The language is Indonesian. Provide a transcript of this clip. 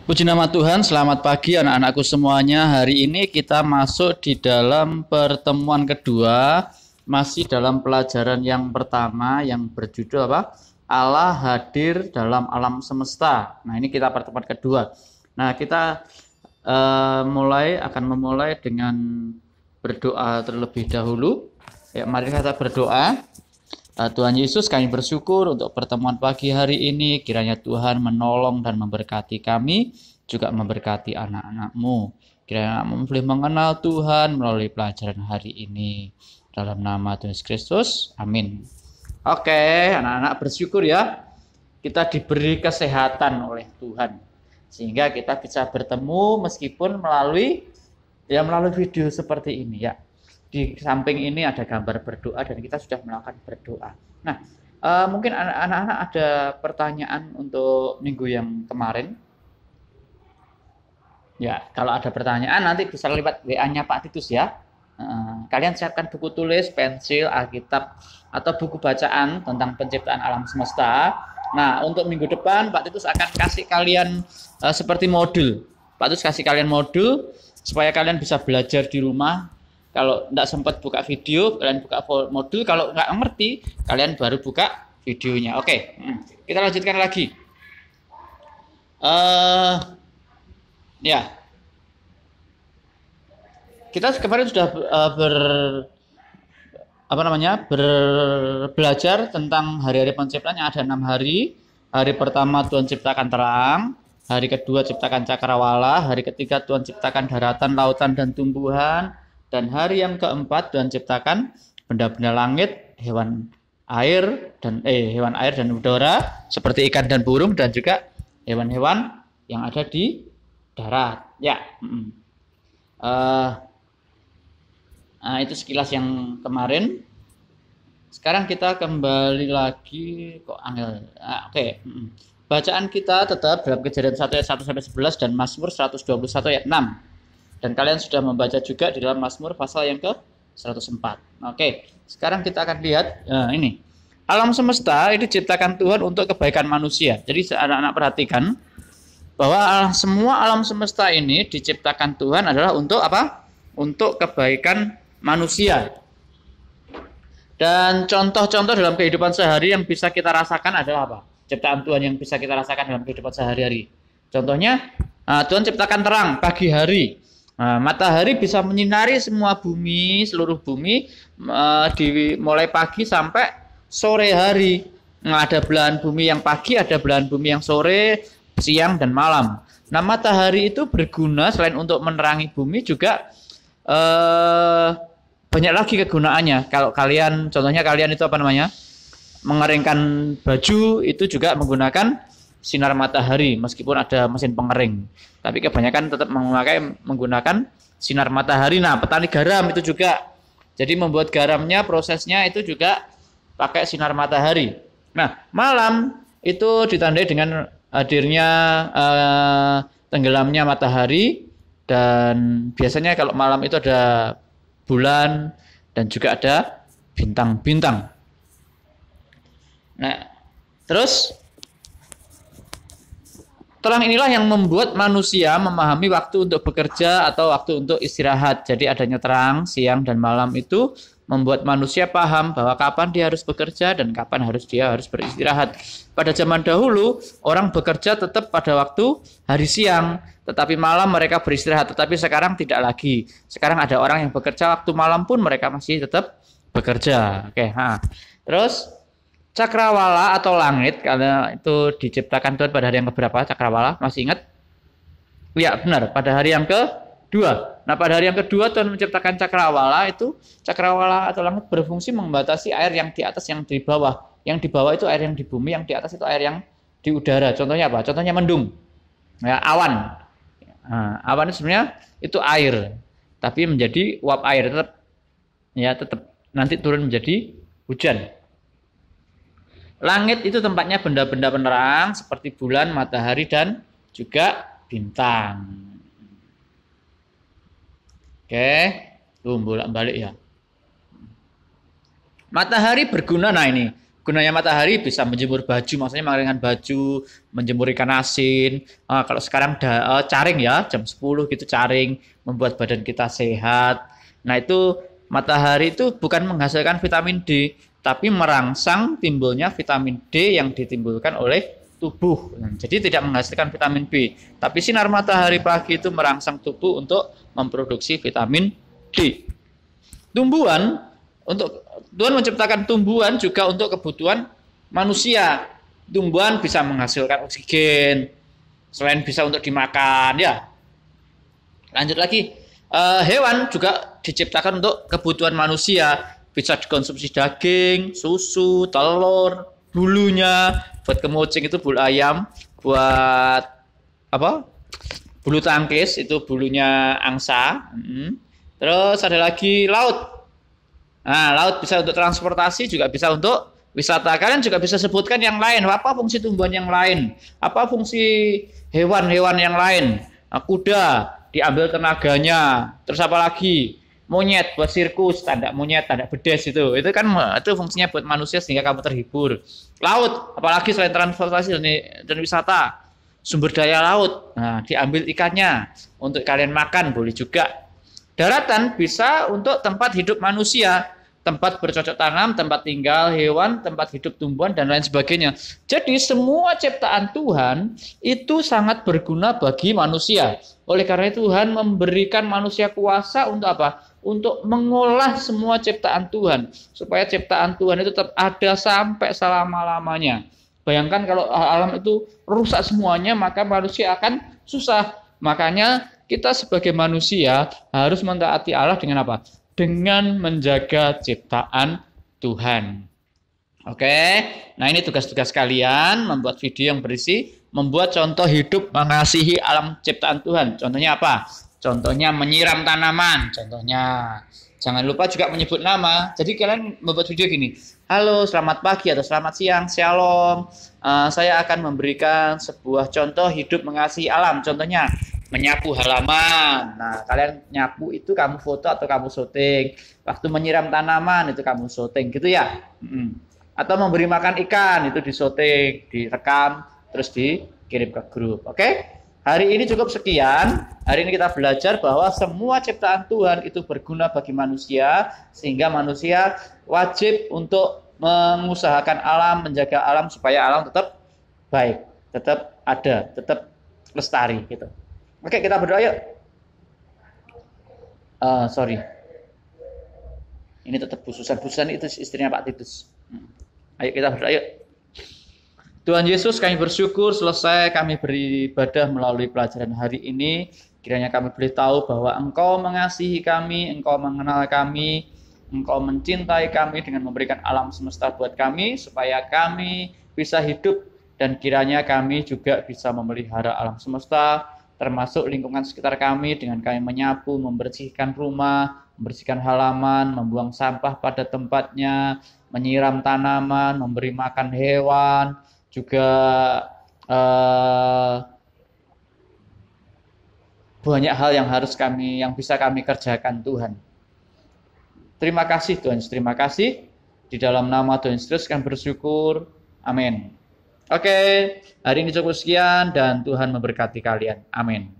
Puji nama Tuhan, selamat pagi anak-anakku semuanya. Hari ini kita masuk di dalam pertemuan kedua, masih dalam pelajaran yang pertama yang berjudul apa? Allah hadir dalam alam semesta. Nah, ini kita pertemuan kedua. Nah, kita akan memulai dengan berdoa terlebih dahulu. Ya, mari kita berdoa. Tuhan Yesus, kami bersyukur untuk pertemuan pagi hari ini. Kiranya Tuhan menolong dan memberkati kami, juga memberkati anak-anak-Mu. Kiranya anak-Mu boleh mengenal Tuhan melalui pelajaran hari ini. Dalam nama Tuhan Yesus Kristus, amin. Oke, anak-anak bersyukur ya. Kita diberi kesehatan oleh Tuhan. Sehingga kita bisa bertemu meskipun melalui video seperti ini ya. Di samping ini ada gambar berdoa dan kita sudah melakukan berdoa. Nah, mungkin anak-anak ada pertanyaan untuk minggu yang kemarin. Ya, kalau ada pertanyaan nanti bisa lewat WA-nya Pak Titus ya. Kalian siapkan buku tulis, pensil, Alkitab, atau buku bacaan tentang penciptaan alam semesta. Nah, untuk minggu depan Pak Titus akan kasih kalian seperti modul. Pak Titus kasih kalian modul supaya kalian bisa belajar di rumah. Kalau tidak sempat buka video, kalian buka modul. Kalau nggak ngerti, kalian baru buka videonya. Oke, kita lanjutkan lagi. Ya, kita kemarin sudah belajar tentang hari-hari penciptaan yang ada 6 hari. Hari pertama Tuhan ciptakan terang, hari kedua ciptakan cakrawala, hari ketiga Tuhan ciptakan daratan, lautan, dan tumbuhan. Dan hari yang keempat Tuhan ciptakan benda-benda langit, hewan air dan udara seperti ikan dan burung, dan juga hewan-hewan yang ada di darat. Ya, itu sekilas yang kemarin. Sekarang kita kembali lagi kok angel. Oke. Bacaan kita tetap dalam Kejadian 1 ayat 1 sampai 11 dan Mazmur 121 ayat 6. Dan kalian sudah membaca juga di dalam Mazmur pasal yang ke-104. Oke, sekarang kita akan lihat ini. Alam semesta ini diciptakan Tuhan untuk kebaikan manusia. Jadi anak-anak perhatikan bahwa semua alam semesta ini diciptakan Tuhan adalah untuk apa? Untuk kebaikan manusia. Dan contoh-contoh dalam kehidupan sehari yang bisa kita rasakan adalah apa? Ciptaan Tuhan yang bisa kita rasakan dalam kehidupan sehari-hari. Contohnya, Tuhan ciptakan terang pagi hari. Matahari bisa menyinari semua bumi, seluruh bumi, mulai pagi sampai sore hari. Ada belahan bumi yang pagi, ada belahan bumi yang sore, siang, dan malam. Nah, matahari itu berguna selain untuk menerangi bumi juga banyak lagi kegunaannya. Kalau kalian, contohnya kalian itu mengeringkan baju, itu juga menggunakan sinar matahari meskipun ada mesin pengering. Tapi kebanyakan tetap menggunakan sinar matahari. Nah, petani garam itu juga. Jadi membuat garamnya, prosesnya itu juga pakai sinar matahari. Nah, malam itu ditandai dengan hadirnya tenggelamnya matahari, dan biasanya kalau malam itu ada bulan dan juga ada bintang-bintang. Nah, terus terang inilah yang membuat manusia memahami waktu untuk bekerja atau waktu untuk istirahat. Jadi adanya terang, siang, dan malam itu membuat manusia paham bahwa kapan dia harus bekerja dan kapan dia harus beristirahat. Pada zaman dahulu, orang bekerja tetap pada waktu hari siang, tetapi malam mereka beristirahat. Tetapi sekarang tidak lagi. Sekarang ada orang yang bekerja waktu malam pun mereka masih tetap bekerja. Oke, terus cakrawala atau langit, karena itu diciptakan Tuhan pada hari yang keberapa? Cakrawala, masih ingat? Ya, benar, pada hari yang kedua. Nah, pada hari yang kedua Tuhan menciptakan cakrawala. Itu cakrawala atau langit berfungsi membatasi air yang di atas, yang di bawah. Yang di bawah itu air yang di bumi, yang di atas itu air yang di udara. Contohnya apa? Contohnya mendung. Ya, awan. Nah, awan itu sebenarnya itu air, tapi menjadi uap air tetap nanti turun menjadi hujan. Langit itu tempatnya benda-benda penerang seperti bulan, matahari, dan juga bintang. Oke, bolak-balik ya. Matahari berguna, nah ini Gunanya matahari bisa menjemur baju, maksudnya mengeringkan baju, menjemur ikan asin. Kalau sekarang caring ya, jam 10 gitu caring, membuat badan kita sehat. Nah itu matahari itu bukan menghasilkan vitamin D, tapi merangsang timbulnya vitamin D yang ditimbulkan oleh tubuh. Jadi tidak menghasilkan vitamin B, tapi sinar matahari pagi itu merangsang tubuh untuk memproduksi vitamin D. Tumbuhan untuk Tuhan menciptakan tumbuhan juga untuk kebutuhan manusia. Tumbuhan bisa menghasilkan oksigen, selain bisa untuk dimakan ya. Lanjut lagi, hewan juga diciptakan untuk kebutuhan manusia, bisa dikonsumsi daging, susu, telur, bulunya, buat kemucing itu bulu ayam, buat apa? Bulu tangkis itu bulunya angsa. Terus ada lagi laut. Nah, laut bisa untuk transportasi, juga bisa untuk wisata. Kalian juga bisa sebutkan yang lain. Apa fungsi tumbuhan yang lain? Apa fungsi hewan-hewan yang lain? Kuda, diambil tenaganya. Terus apa lagi? Monyet, buat sirkus, tanda monyet, tanda bedes itu. Itu kan itu fungsinya buat manusia sehingga kamu terhibur. Laut, apalagi selain transportasi dan wisata. Sumber daya laut. Nah, diambil ikannya. Untuk kalian makan, boleh juga. Daratan bisa untuk tempat hidup manusia, tempat bercocok tanam, tempat tinggal hewan, tempat hidup tumbuhan, dan lain sebagainya. Jadi semua ciptaan Tuhan itu sangat berguna bagi manusia. Oleh karena itu Tuhan memberikan manusia kuasa untuk apa? Untuk mengolah semua ciptaan Tuhan. Supaya ciptaan Tuhan itu tetap ada sampai selama-lamanya. Bayangkan kalau alam itu rusak semuanya, maka manusia akan susah. Makanya kita sebagai manusia harus mentaati Allah dengan apa? Dengan menjaga ciptaan Tuhan. Oke, nah ini tugas-tugas kalian, membuat video yang berisi, membuat contoh hidup mengasihi alam ciptaan Tuhan. Contohnya apa? Contohnya menyiram tanaman, contohnya. Jangan lupa juga menyebut nama. Jadi kalian membuat video gini, halo selamat pagi atau selamat siang, shalom. Saya akan memberikan sebuah contoh hidup mengasihi alam. Contohnya menyapu halaman. Nah, kalian nyapu itu kamu foto atau kamu syuting. Waktu menyiram tanaman itu kamu syuting gitu ya. Atau memberi makan ikan itu disyuting, direkam, terus dikirim ke grup. Oke? Hari ini cukup sekian. Hari ini kita belajar bahwa semua ciptaan Tuhan itu berguna bagi manusia, sehingga manusia wajib untuk mengusahakan alam, menjaga alam supaya alam tetap baik, tetap ada, tetap lestari gitu. Oke, kita berdoa yuk. Sorry. Ini tetap bususan itu istrinya Pak Titus. Ayo kita berdoa yuk. Tuhan Yesus, kami bersyukur selesai kami beribadah melalui pelajaran hari ini. Kiranya kami boleh tahu bahwa Engkau mengasihi kami, Engkau mengenal kami, Engkau mencintai kami dengan memberikan alam semesta buat kami, supaya kami bisa hidup, dan kiranya kami juga bisa memelihara alam semesta, termasuk lingkungan sekitar kami, dengan kami menyapu, membersihkan rumah, membersihkan halaman, membuang sampah pada tempatnya, menyiram tanaman, memberi makan hewan, juga banyak hal yang bisa kami kerjakan Tuhan. Terima kasih Tuhan, terima kasih. Di dalam nama Tuhan Yesus kami bersyukur. Amin. Oke, hari ini cukup sekian dan Tuhan memberkati kalian. Amin.